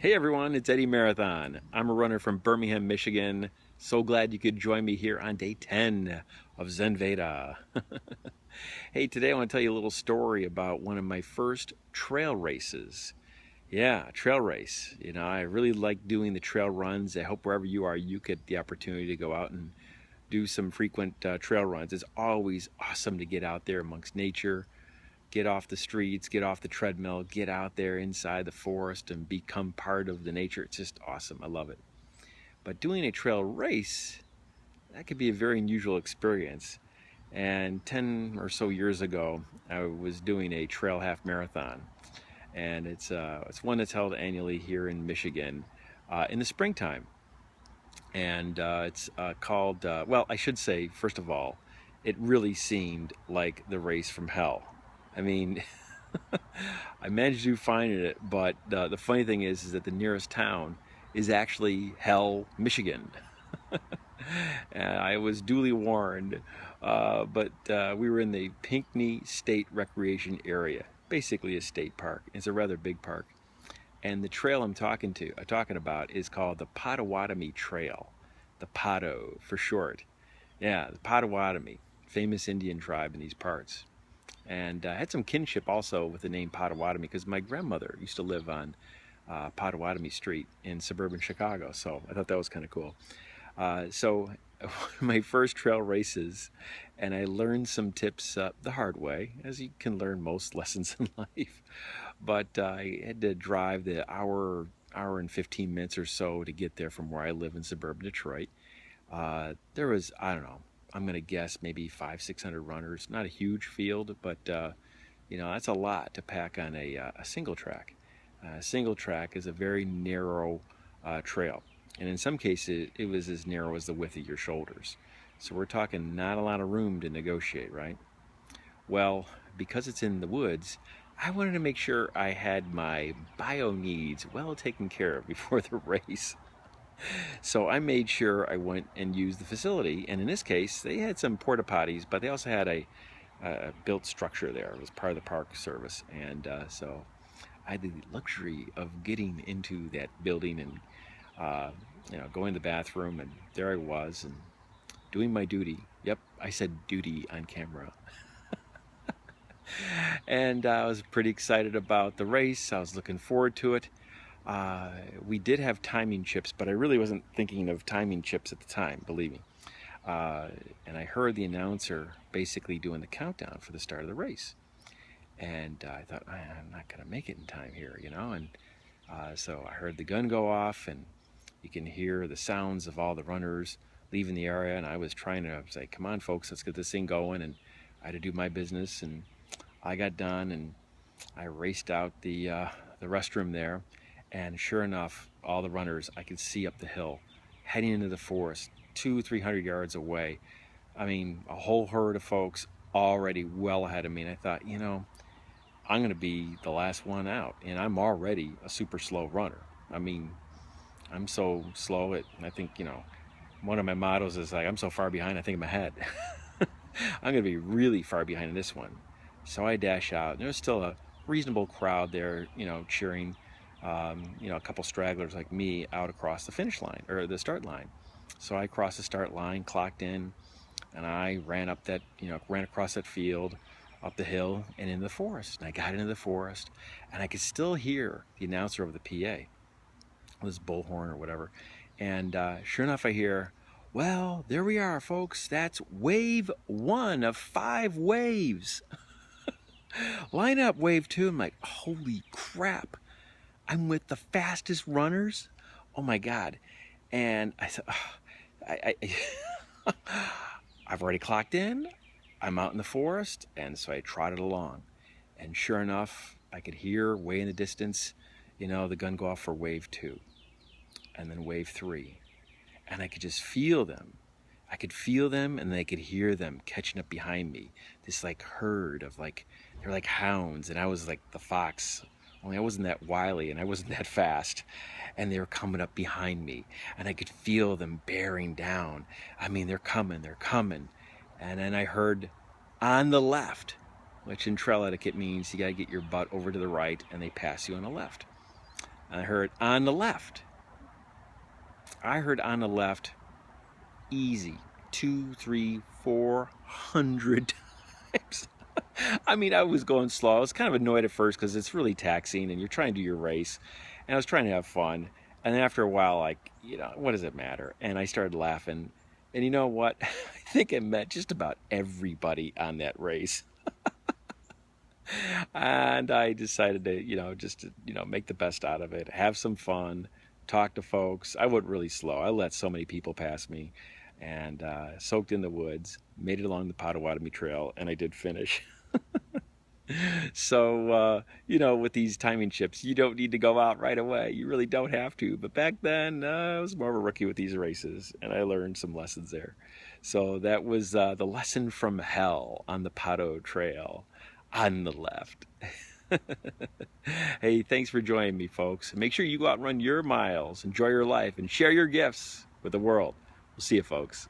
Hey everyone, it's Eddie Marathon. I'm a runner from Birmingham, Michigan. So glad you could join me here on day 10 of ZENVEDA. Hey, today I want to tell you a little story about one of my first trail races. Yeah, trail race. I really like doing the trail runs. I hope wherever you are, you get the opportunity to go out and do some frequent trail runs. It's always awesome to get out there amongst nature, get off the streets, get off the treadmill, get out there inside the forest and become part of the nature. It's just awesome. I love it. But doing a trail race, that could be a very unusual experience. And 10 or so years ago, I was doing a trail half marathon. And it's one that's held annually here in Michigan in the springtime. And it's called, well, I should say, first of all, it really seemed like the race from hell. I mean, I managed to find it, but the funny thing is that the nearest town is actually Hell, Michigan. I was duly warned, but we were in the Pinckney State Recreation Area, basically a state park. It's a rather big park, and the trail I'm talking about is called the Potawatomi Trail, the Potto for short. Yeah, the Potawatomi, famous Indian tribe in these parts. And I had some kinship also with the name Potawatomi because my grandmother used to live on Potawatomi Street in suburban Chicago. So I thought that was kind of cool. So my first trail races, and I learned some tips the hard way, as you can learn most lessons in life. But I had to drive the hour and 15 minutes or so to get there from where I live in suburban Detroit. There was, I don't know, I'm going to guess maybe 500-600 runners. Not a huge field, but that's a lot to pack on a single track. A single track is a very narrow trail, and in some cases it was as narrow as the width of your shoulders. So we're talking not a lot of room to negotiate, right? Well, because it's in the woods, I wanted to make sure I had my bio needs well taken care of before the race. So I made sure I went and used the facility, and in this case, they had some porta potties, but they also had a built structure there. It was part of the park service, and so I had the luxury of getting into that building and going to the bathroom, and there I was, and doing my duty. Yep, I said duty on camera. And I was pretty excited about the race. I was looking forward to it. We did have timing chips, but I really wasn't thinking of timing chips at the time, believe me. And I heard the announcer basically doing the countdown for the start of the race. And I thought, I'm not going to make it in time here, And so I heard the gun go off, and you can hear the sounds of all the runners leaving the area. And I was trying to say, come on, folks, let's get this thing going. And I had to do my business. And I got done, and I raced out the restroom there. And sure enough, all the runners I could see up the hill, heading into the forest, 200-300 yards away. I mean, a whole herd of folks already well ahead of me. And I thought, I'm going to be the last one out. And I'm already a super slow runner. I mean, I'm so slow. I think, one of my mottos is like, I'm so far behind, I think I'm ahead. I'm going to be really far behind in this one. So I dash out. There's still a reasonable crowd there, cheering. A couple stragglers like me out across the finish line or the start line. So I crossed the start line, clocked in, and I ran up ran across that field, up the hill, and into the forest. And I got into the forest, and I could still hear the announcer over the PA, this bullhorn or whatever. And sure enough, I hear, well, there we are, folks. That's wave 1 of 5 waves. Line up wave 2. I'm like, holy crap. I'm with the fastest runners. Oh my God. And I said, I've already clocked in. I'm out in the forest. And so I trotted along. And sure enough, I could hear way in the distance, the gun go off for wave 2. And then wave 3. And I could just feel them. I could feel them, and then I could hear them catching up behind me. This herd of they're like hounds. And I was like the fox. Only I wasn't that wily and I wasn't that fast. And they were coming up behind me. And I could feel them bearing down. I mean, they're coming. And then I heard on the left, which in trail etiquette means you got to get your butt over to the right and they pass you on the left. I heard on the left. I heard on the left easy 2, 3, 400 times. I mean, I was going slow. I was kind of annoyed at first because it's really taxing and you're trying to do your race. And I was trying to have fun. And then after a while, like, what does it matter? And I started laughing. And you know what? I think it met just about everybody on that race. And I decided to, just to, make the best out of it, have some fun, talk to folks. I went really slow. I let so many people pass me and soaked in the woods, made it along the Potawatomi Trail, and I did finish. So, with these timing chips, you don't need to go out right away. You really don't have to. But back then, I was more of a rookie with these races, and I learned some lessons there. So that was the lesson from hell on the Pato Trail on the left. Hey, thanks for joining me, folks. Make sure you go out and run your miles, enjoy your life, and share your gifts with the world. We'll see you, folks.